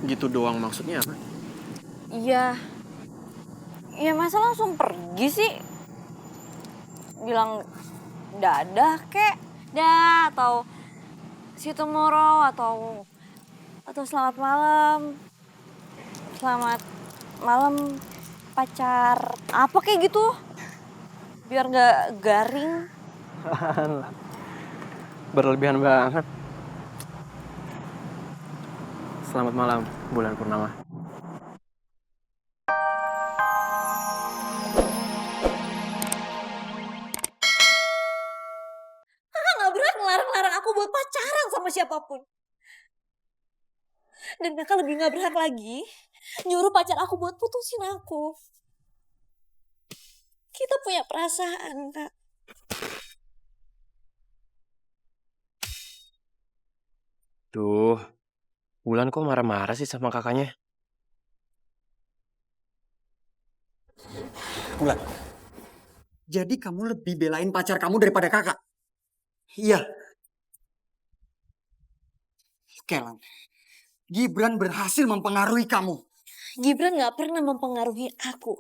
Gitu doang maksudnya apa? Iya. Ya masa langsung pergi sih? Bilang dadah kek, dah atau see you tomorrow atau selamat malam. Selamat malam pacar. Apa kayak gitu? Biar nggak garing. Berlebihan banget. Selamat malam, bulan purnama. Kakak nggak berhak ngelarang-larang aku buat pacaran sama siapapun. Dan kakak lebih nggak berhak lagi nyuruh pacar aku buat putusin aku. Kita punya perasaan, Kak. Duh, Bulan kok marah-marah sih sama kakaknya? Bulan. Jadi kamu lebih belain pacar kamu daripada kakak? Iya. Oke, Lan. Gibran berhasil mempengaruhi kamu. Gibran nggak pernah mempengaruhi aku.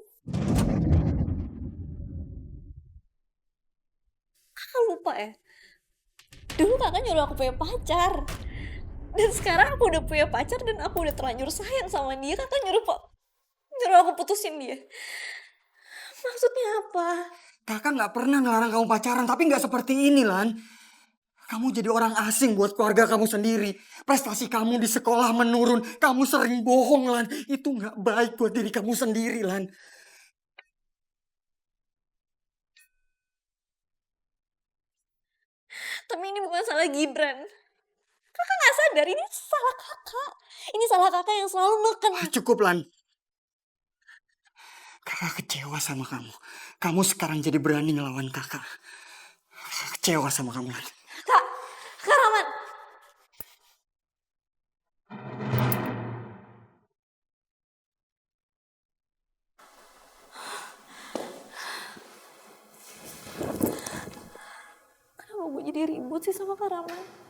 Kakak lupa ya? Dulu kakak nyuruh aku punya pacar. Dan sekarang aku udah punya pacar dan aku udah terlanjur sayang sama dia. Kakak nyuruh aku putusin dia. Maksudnya apa? Kakak nggak pernah ngelarang kamu pacaran, tapi nggak seperti ini, Lan. Kamu jadi orang asing buat keluarga kamu sendiri. Prestasi kamu di sekolah menurun. Kamu sering bohong, Lan. Itu nggak baik buat diri kamu sendiri, Lan. Tapi ini bukan salah Gibran. Kakak nggak sadar ini salah kakak. Ini salah kakak yang selalu neken. Cukup, Lan. Kakak kecewa sama kamu. Kamu sekarang jadi berani ngelawan kakak. Kakak kecewa sama kamu, Lan. Kak Rahman. Kenapa gue jadi ribut sih sama Kak Rahman?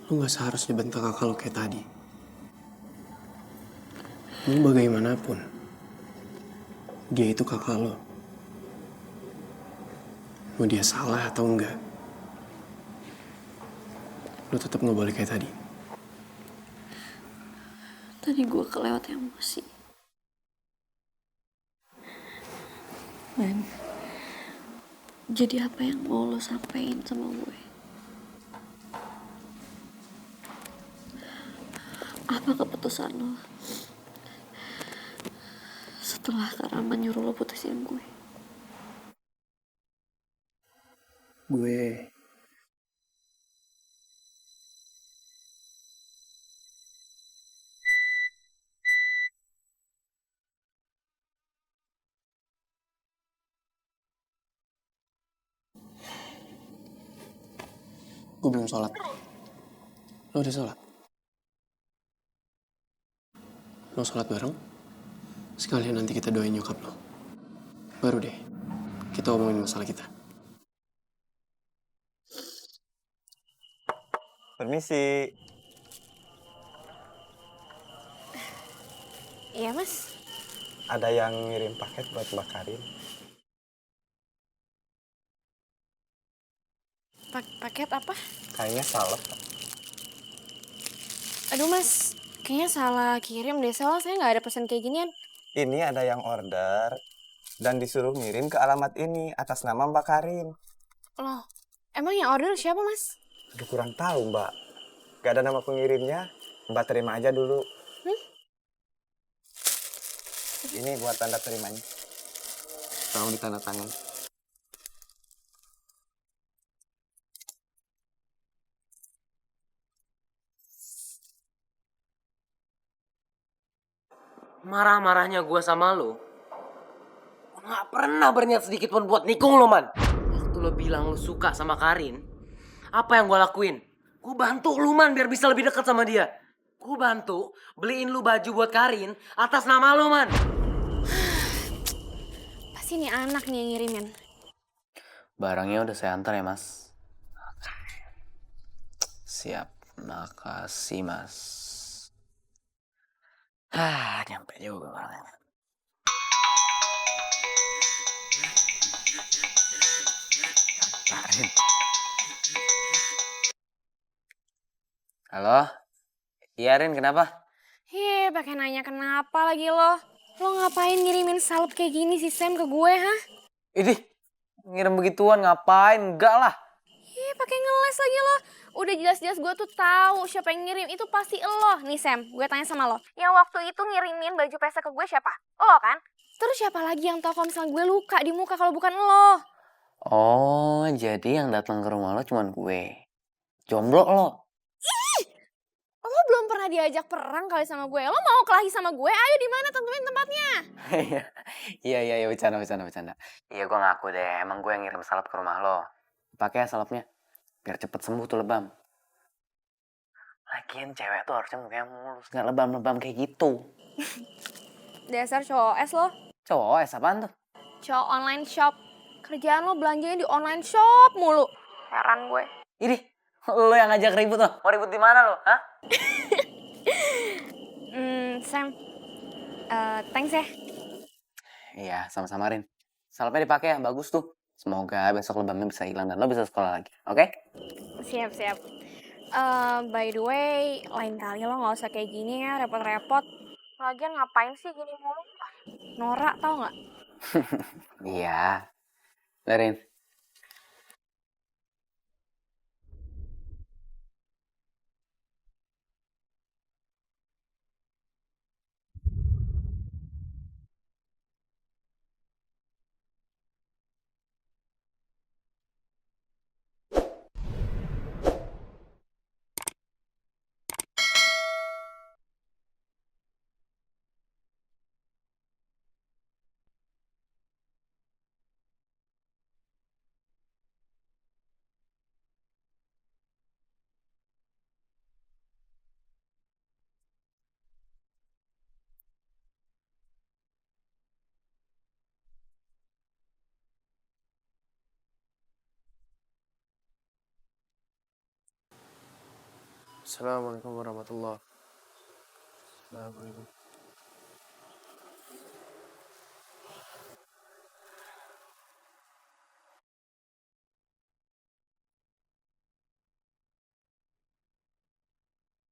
Lu gak seharusnya bentak kakak lu kayak tadi. Mau bagaimanapun, dia itu kakak lo. Mau dia salah atau enggak, lu tetap gak boleh kayak tadi. Tadi gue kelewat emosi. Man, jadi apa yang mau lo sampein sama gue? Apa keputusan lo? Setelah Kak Rahman nyuruh lo putusin gue. Gue belum sholat. Lo udah sholat? Mau sholat bareng? Sekalian nanti kita doain nyokap lo. Baru deh, kita omongin masalah kita. Permisi. Iya mas. Ada yang ngirim paket buat Mbak Karin. Paket apa? Kayaknya salep. Aduh mas, kayaknya salah kirim deh. Soalnya saya nggak ada pesan kayak ginian. Ini ada yang order dan disuruh ngirim ke alamat ini atas nama Mbak Karin. Loh, emang yang order siapa mas? Aduh, kurang tahu Mbak. Gak ada nama pengirimnya. Mbak terima aja dulu. Ini buat tanda terimanya. Tolong ditanda tangan. Marah-marahnya gue sama lo nggak pernah berniat sedikit pun buat nikung lo, Man. Waktu lo bilang lo suka sama Karin, apa yang gue lakuin? Gue bantu lo, Man, biar bisa lebih dekat sama dia. Gue bantu beliin lo baju buat Karin atas nama lo, Man. Pasti nih anak nih yang ngirimin. Barangnya udah saya antar ya, Mas. Siap, makasih, Mas. Nyampe juga barangnya. Karin. Halo? Iya, Rin, kenapa? Pakai nanya kenapa lagi lo? Lo ngapain ngirimin salep kayak gini sih Sam ke gue, ha? Idih, ngirim begituan ngapain? Enggak lah. Pakai ngeles lagi lo. Udah jelas-jelas gue tuh tahu siapa yang ngirim, itu pasti lo. Nih Sam, gue tanya sama lo. Yang waktu itu ngirimin baju pesta ke gue siapa? Lo kan? Terus siapa lagi yang tahu kalau misalnya gue luka di muka kalau bukan lo? Oh, jadi yang datang ke rumah lo cuman gue. Jomblo lo. Lo belum pernah diajak perang kali sama gue. Lo mau kelahi sama gue? Ayo di mana, tentuin tempatnya. Iya, bercanda. Iya, gue ngaku deh. Emang gue yang ngirim salep ke rumah lo. Pakai ya salepnya. Biar cepet sembuh tuh lebam. Lagian cewek tuh harusnya mukanya mulus. Nggak lebam-lebam kayak gitu. Dasar cowok es lo. Cowok, apaan tuh? Cowok online shop. Kerjaan lo belanjanya di online shop mulu. Heran gue. Ini, lo yang ngajak ribut tuh. Mau ribut di mana lo? Hah? Sam, thanks ya. Iya, sama-sama Rin. Salepnya dipakai ya, bagus tuh. Semoga besok lebamnya bisa hilang dan lo bisa sekolah lagi, oke? Siap. By the way, lain kali lo gak usah kayak gini ya, repot-repot. Lagian ngapain sih gini mulu? Norak tau gak? Iya. Rin. Assalamualaikum warahmatullahi wabarakatuh.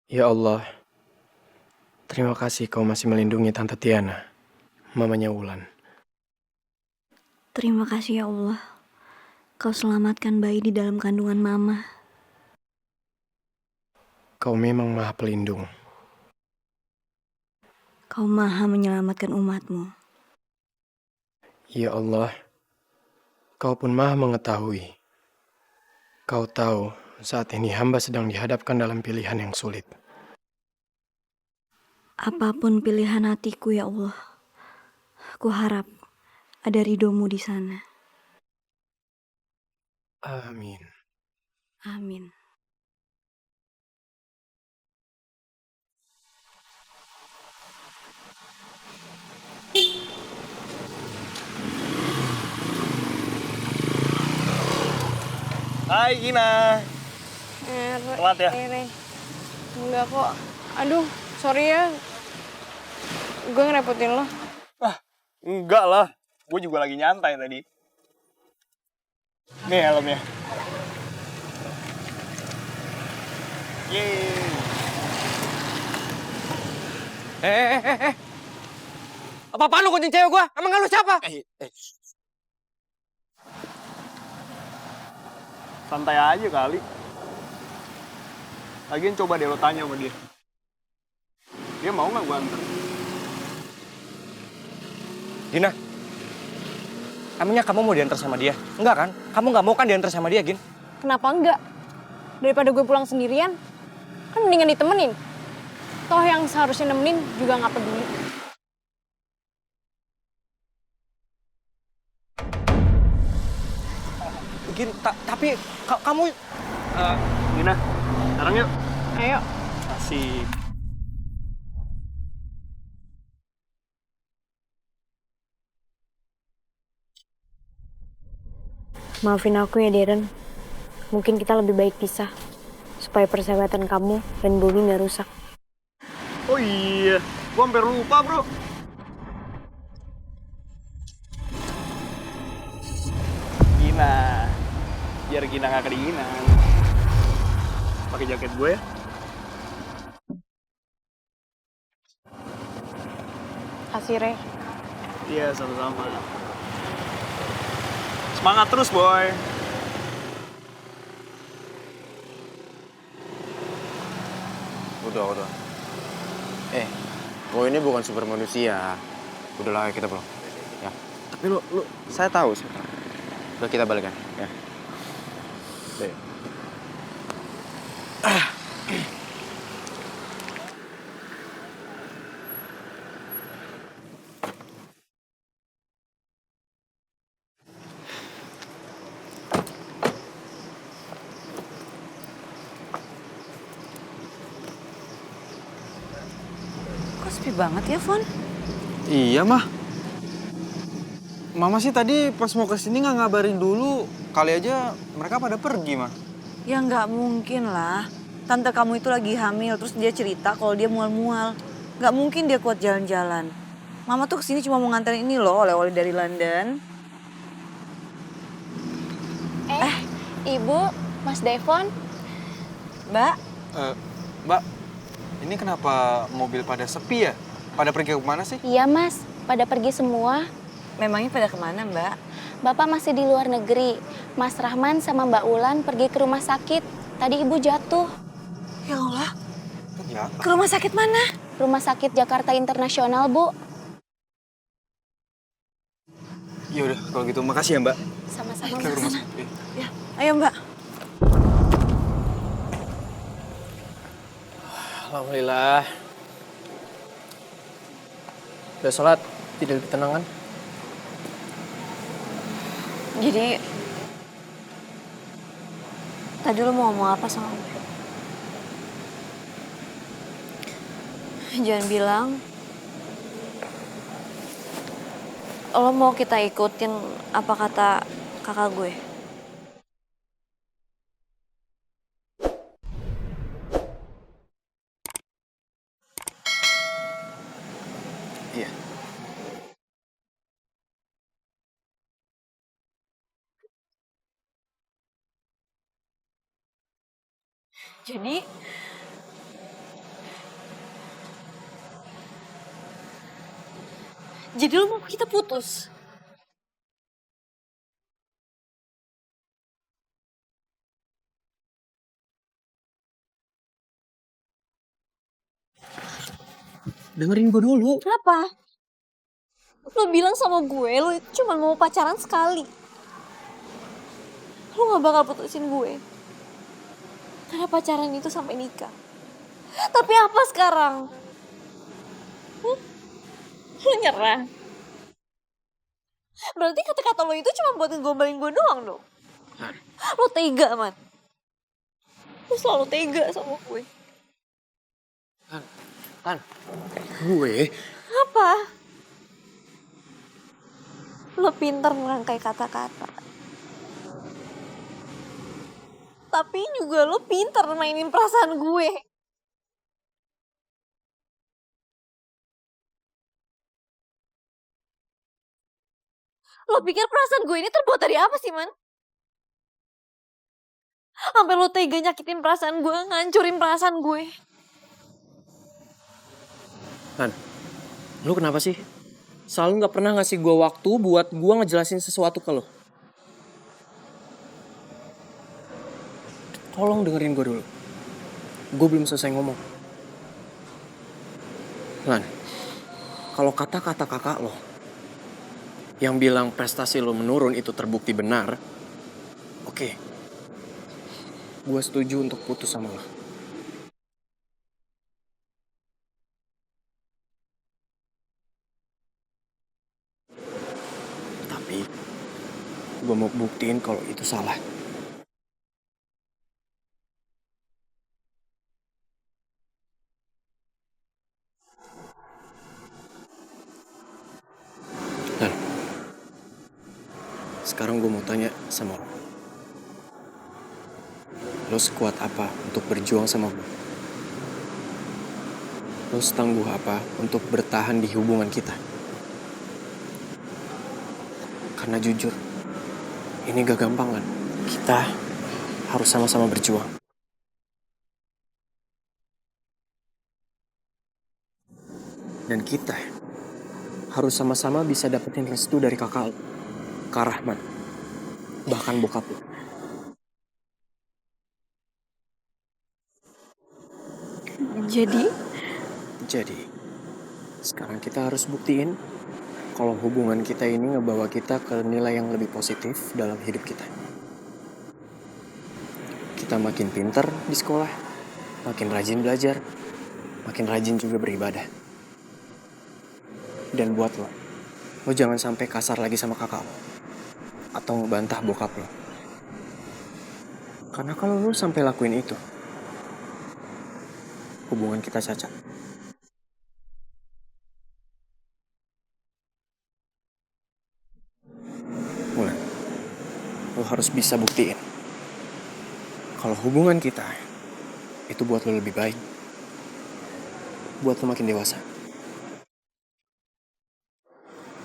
Ya Allah, terima kasih kau masih melindungi Tante Tiana, mamanya Wulan. Terima kasih ya Allah, kau selamatkan bayi di dalam kandungan mama. Kau memang maha pelindung. Kau maha menyelamatkan umatmu. Ya Allah, kau pun maha mengetahui. Kau tahu saat ini hamba sedang dihadapkan dalam pilihan yang sulit. Apapun pilihan hatiku ya Allah, aku harap ada ridhomu di sana. Amin. Amin. Hai Gina. Telat ya? Enggak kok. Aduh, sorry ya. Gue ngerepotin lo. Enggak lah. Gue juga lagi nyantai tadi. Nih helmnya. Yeay. Apa-apaan lu kuncing cewek gua? Emang lu siapa? Santai aja kali. Lagian coba deh lo tanya sama dia. Dia mau nggak gue antar? Gina, emangnya kamu mau diantar sama dia? Enggak kan? Kamu nggak mau kan diantar sama dia, Gin? Kenapa enggak? Daripada gue pulang sendirian, kan mendingan ditemenin. Toh yang seharusnya nemenin juga nggak peduli. Gin, tapi kamu... Gina, sekarang yuk. Ayo. Asik. Maafin aku ya, Darren. Mungkin kita lebih baik pisah. Supaya persahabatan kamu dan Bobby nggak rusak. Oh iya, gua hampir lupa, bro. Gina, biar Gina nggak kedinginan. Pakai jaket gue ya. Kasih, Re. Iya, sama-sama. Semangat terus, boy. Udah. Lo ini bukan super manusia. Udahlah, ayo kita pulang. Ya. Tapi saya tahu. Udah kita balikan, ya. Udah, yuk. Kok sepi banget ya, Fon? Iya, Mah. Mama sih tadi pas mau kesini nggak ngabarin dulu. Kali aja mereka pada pergi, Mah. Ya nggak mungkin lah. Tante kamu itu lagi hamil, terus dia cerita kalau dia mual-mual. Nggak mungkin dia kuat jalan-jalan. Mama tuh kesini cuma mau nganterin ini loh, oleh-oleh dari London. Ibu, Mas Devon. Mbak, Mbak, ini kenapa mobil pada sepi ya? Pada pergi ke mana sih? Iya, Mas. Pada pergi semua. memangnya pada kemana, Mbak? Bapak masih di luar negeri. Mas Rahman sama Mbak Ulan pergi ke rumah sakit. Tadi ibu jatuh. Ya Allah, Ya. ke rumah sakit mana? Rumah sakit Jakarta Internasional, Bu. Ya udah, kalau gitu makasih ya, Mbak. Sama-sama. Ke rumah Mas. sakit. Ya, ayo Mbak. Alhamdulillah. Udah sholat, tidak lebih tenang kan? Jadi, tadi lo mau ngomong apa sama gue? Jangan bilang lo mau kita ikutin apa kata kakak gue. Iya. Jadi, Jadi lo mau kita putus? Dengerin gue dulu. Kenapa? Lo bilang sama gue, lo cuma mau pacaran sekali. Lo gak bakal putusin gue. Karena pacaran itu sampai nikah. Tapi apa sekarang? Lo nyerah? Berarti kata-kata lo itu cuma buat ngegombalin gue doang dong? Lo tega, Man. Lo selalu tega sama gue. Tan, gue Apa? Lo pinter merangkai kata-kata. Tapi juga lo pinter mainin perasaan gue. Lo pikir perasaan gue ini terbuat dari apa sih, Man? Sampai lo tega nyakitin perasaan gue, ngancurin perasaan gue. Han, lu kenapa sih? Selalu gak pernah ngasih gue waktu buat gue ngejelasin sesuatu ke lo. Tolong dengerin gue dulu. Gue belum selesai ngomong. Han, kalau kata-kata kakak lo, yang bilang prestasi lo menurun itu terbukti benar, oke. Gue setuju untuk putus sama lo. Tapi gue mau buktiin kalau itu salah. Dan sekarang gue mau tanya sama lo. Lo sekuat apa untuk berjuang sama gue? Lo setangguh apa untuk bertahan di hubungan kita? Karena jujur, ini gak gampang kan? Kita harus sama-sama berjuang. Dan kita harus sama-sama bisa dapetin restu dari kakak lo, Kak Rahmat, bahkan bokap lo. Jadi, sekarang kita harus buktiin kalau hubungan kita ini ngebawa kita ke nilai yang lebih positif dalam hidup kita. Kita makin pinter di sekolah, makin rajin belajar, makin rajin juga beribadah. Dan buat lo jangan sampai kasar lagi sama kakak lo, atau ngebantah bokap lo. Karena kalau lo sampai lakuin itu, hubungan kita cacat. Mulan, lo harus bisa buktiin kalau hubungan kita itu buat lo lebih baik, buat lo makin dewasa.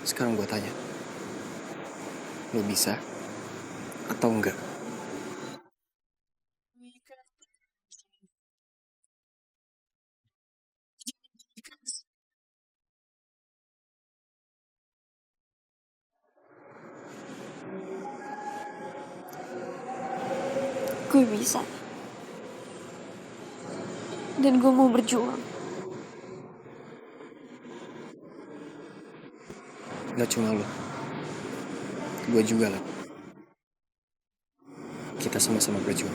Sekarang gue tanya, lo bisa atau enggak? Gue bisa. Dan gue mau berjuang. Gak cuma lo, gue juga lah. Kita sama-sama berjuang.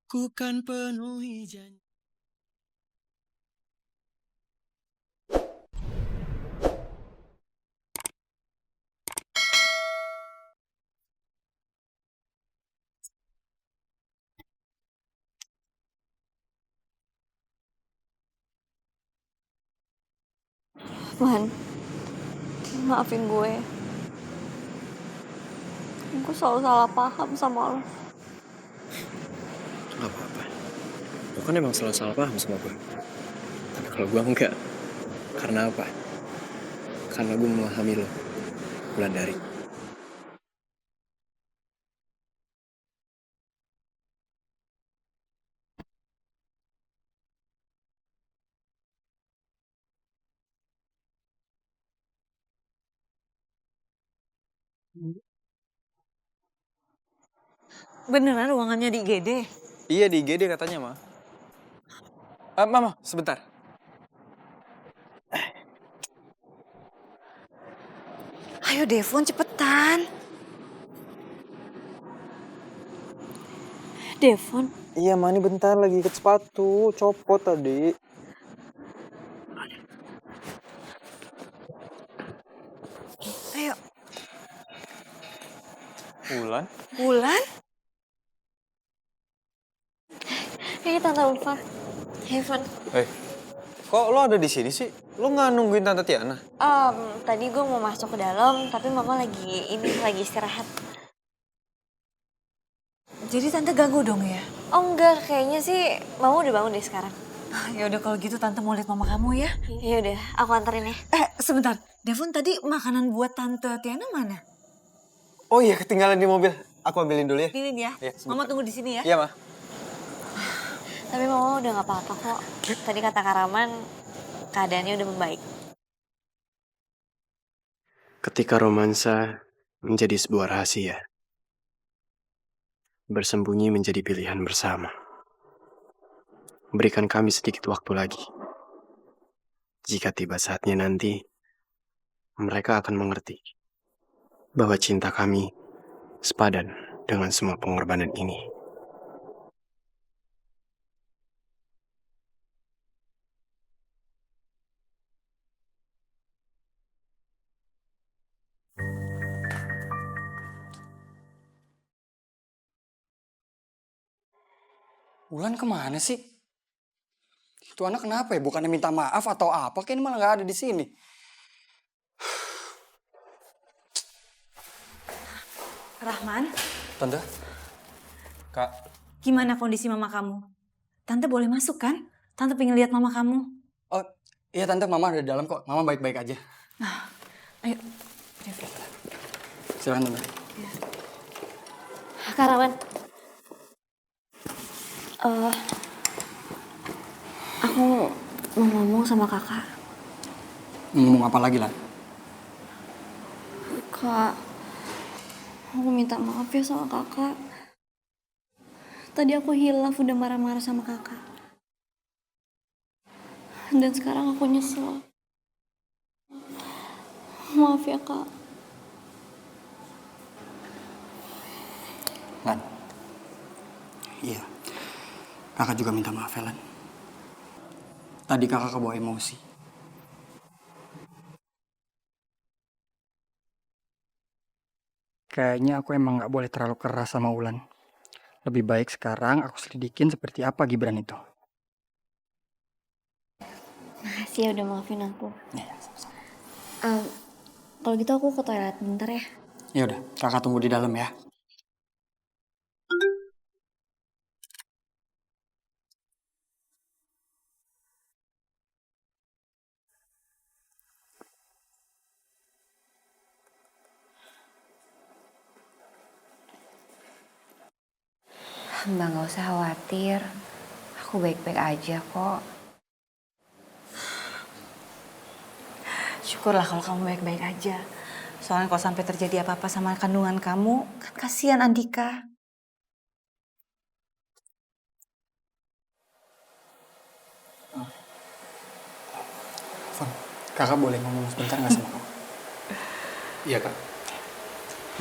Ku kan penuhi janji. Man, maafin gue. Gue selalu salah paham sama lo. Gak apa-apa. Lo kan emang selalu salah paham sama gue. Tapi kalau gue enggak. Karena apa? Karena gue memahami lo. Wulandari. Beneran ruangannya di IGD? Iya di IGD katanya, Ma. Mama, sebentar. Ayo Devon, cepetan. Devon, Iya, Ma, ini bentar lagi ikat sepatu. Copot tadi. Ayo. Wulan? Wulan? ini Tante Ulfa. Heaven. Kok lo ada di sini sih? Lo nggak nungguin Tante Tiana? Tadi gue mau masuk ke dalam, tapi Mama lagi istirahat. Jadi Tante ganggu dong ya? Oh enggak, kayaknya sih Mama udah bangun deh sekarang. Ya udah kalau gitu Tante mau lihat mama kamu ya. Ya udah, aku anterin ya. Sebentar. Devon tadi makanan buat Tante Tiana mana? Oh iya, ketinggalan di mobil. Aku ambilin dulu ya. Pilih ya. Iya, Mama tunggu di sini ya. Iya, Ma. Tapi Mama udah gak apa-apa kok. Tadi kata Karaman, keadaannya udah membaik. Ketika romansa menjadi sebuah rahasia, bersembunyi menjadi pilihan bersama. Berikan kami sedikit waktu lagi. Jika tiba saatnya nanti, mereka akan mengerti bahwa cinta kami sepadan dengan semua pengorbanan ini. Wulan kemana sih? Itu anak kenapa ya? Bukannya minta maaf atau apa? Kayaknya malah nggak ada di sini. Rahman, Tante? Kak? gimana kondisi mama kamu? Tante boleh masuk kan? Tante pengen lihat mama kamu. Oh, iya Tante, Mama ada di dalam kok. Mama baik-baik aja. Ayo. Silakan Tante. Kak Rawan. Aku mau ngomong sama kakak. Ngomong apa lagi lah? Kak, aku minta maaf ya sama kakak. Tadi aku hilaf udah marah-marah sama kakak. Dan sekarang aku nyesel. Maaf ya kak. Lan. Iya. Kakak juga minta maaf ya Lan. Tadi kakak kebawa emosi. Kayaknya aku emang gak boleh terlalu keras sama Wulan. Lebih baik sekarang aku selidikin seperti apa Gibran itu. Makasih ya udah maafin aku. Ya, sama-sama. Kalau gitu aku ke toilet bentar ya. Ya udah, kakak tunggu di dalam ya. Mbak gak usah khawatir, aku baik-baik aja kok. Syukurlah kalau kamu baik-baik aja. Soalnya kalau sampai terjadi apa-apa sama kandungan kamu, kan kasihan Andika. Fon, kakak boleh ngomong sebentar gak sama kamu? Iya kak.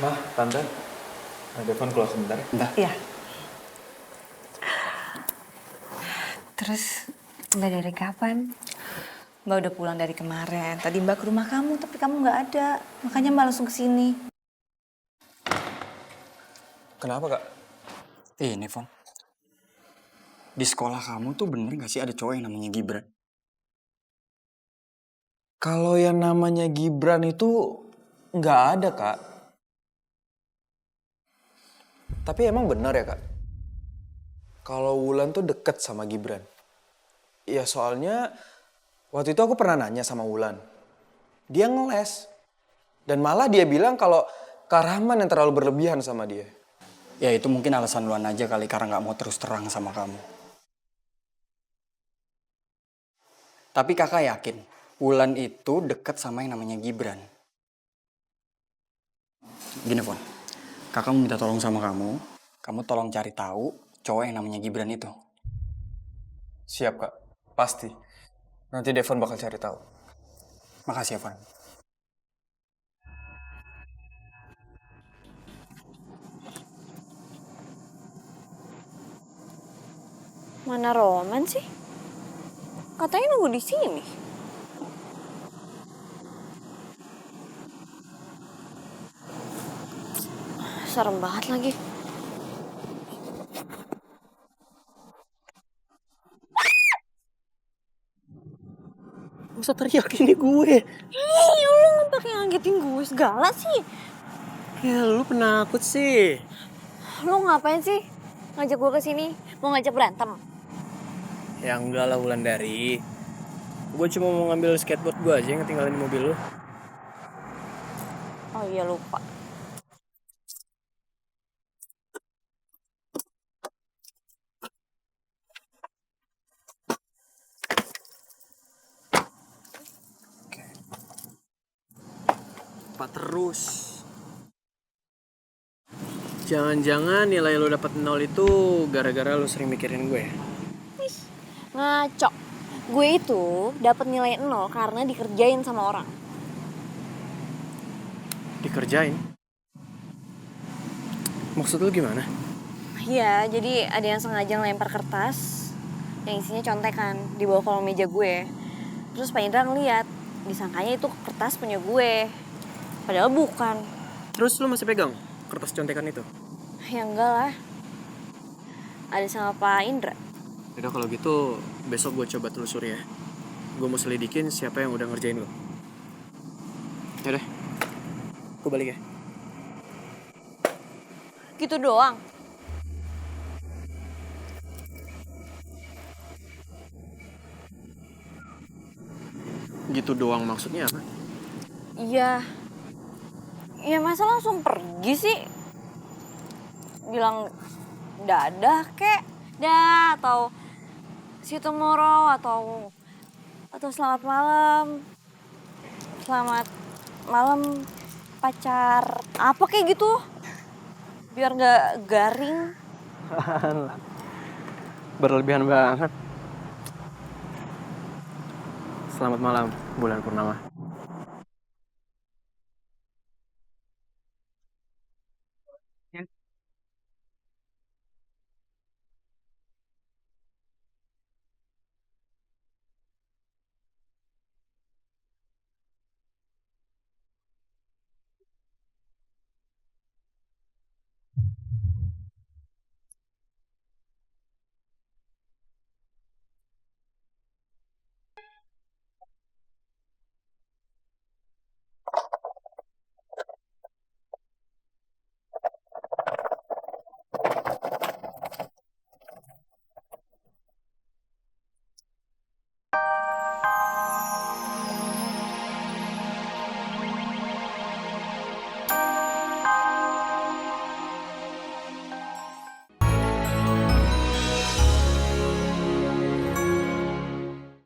Mah, tante, Devon keluar sebentar ya. Bentar. Iya. Terus Mbak dari kapan? Mbak udah pulang dari kemarin. Tadi Mbak ke rumah kamu, tapi kamu nggak ada. Makanya Mbak langsung ke sini. Kenapa kak? Ini Fon. Di sekolah kamu tuh bener gak sih ada cowok yang namanya Gibran? Kalau yang namanya Gibran itu nggak ada kak. Tapi emang benar ya kak? Kalau Wulan tuh deket sama Gibran. Ya soalnya waktu itu aku pernah nanya sama Wulan. Dia ngeles. Dan malah dia bilang kalau Kak Rahman yang terlalu berlebihan sama dia. Ya itu mungkin alasan Wulan aja kali karena gak mau terus terang sama kamu. Tapi kakak yakin Wulan itu deket sama yang namanya Gibran. Gini Fon, kakak mau minta tolong sama kamu tolong cari tahu cowok yang namanya Gibran itu. Siap kak, pasti. Nanti Devon bakal cari tahu. Makasih ya Fon. Mana Roman sih? Katanya nunggu di sini. Serem banget lagi. Gak usah teriak, ini gue. Ih, lu nggak pakai ngagetin gue segala sih. Ya lu penakut sih. Lu ngapain sih ngajak gue ke sini? Mau ngajak berantem? Ya enggak lah Wulandari. Gue cuma mau ngambil skateboard gue aja yang ketinggalan di mobil lu. Oh iya lupa. lupa terus. Jangan-jangan nilai lu dapet 0 itu gara-gara lu sering mikirin gue. Ngaco. Gue itu dapat nilai 0 karena dikerjain sama orang. Dikerjain? Maksud lu gimana? Iya, jadi ada yang sengaja ngelempar kertas yang isinya contekan di bawah kolong meja gue. Terus Pak Indra ngeliat, disangkanya itu kertas punya gue. Padahal bukan. Terus lu masih pegang kertas contekan itu? Ya enggak lah. Ada sama Pak Indra. Yaudah kalau gitu besok gue coba telusuri ya. Gue mau selidikin siapa yang udah ngerjain lo. Yaudah, gue balik ya. Gitu doang. Gitu doang maksudnya apa? Iya. Ya masa langsung pergi sih? Bilang dadah kek, dah atau see you tomorrow atau selamat malam. Selamat malam pacar. Apa kayak gitu? Biar nggak garing. Berlebihan banget. Selamat malam, bulan purnama.